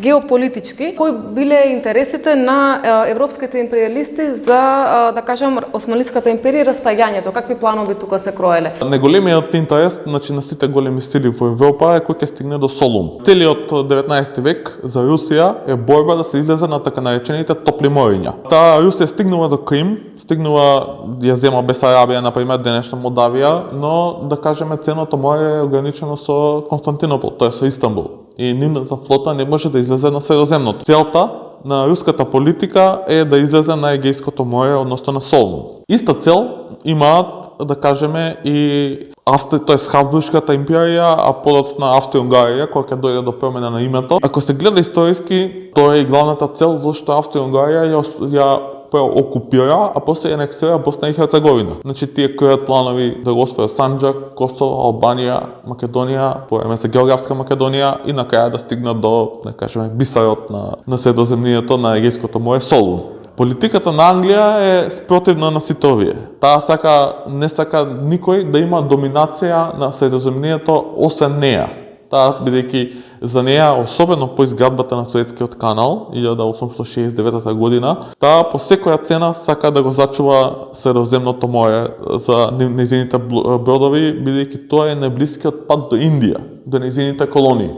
геополитички, кои биле интересите на европските империалисти за, да кажем, Османлиската империја и распаѓањето? Какви планови тука се кроеле? Неголемиот интерес, значи, на сите големи сили во Европа е кој ќе стигне до Солун. Целиот 19 век за Русија е борба да се излезе на така наречените топли мориња. Таа Русија стигнува до Крим, стигнува ја зема Бесарабија, например, денешна Молдавија, но да кажеме ценото море е ограничено со Константинопол, тоа е со Истанбул. И нивната флота не може да излезе на Средоземното. Целта на руската политика е да излезе на Егејското море, односно на Солун. Иста цел имаат, да кажеме, и Хабсбуршката империја, а подоцна Австрија-Унгарија, која ќе дојде до промена на името. Ако се гледа историски, тоа е и главната цел зашто Австрија-Унгарија ја окупира, а после ја анексира Босна и Херцеговина. Значи тие креат планови да го освојат Санџак, Косово, Албанија, Македонија, поеме се географска Македонија и на крај да стигнат до, да кажеме, бисерот на Средоземнието, на Егејското море, Солун. Политиката на Англија е спротивна на сите овие. Таа не сака никој да има доминација на Средоземнието освен неа. Таа, бидејќи за неа, особено по изградбата на Суетскиот канал 1869 година, таа по секоја цена сака да го зачува Средоземното море за нејзините бродови, бидејќи тоа е најблискиот пат до Индија, до нејзините колонии.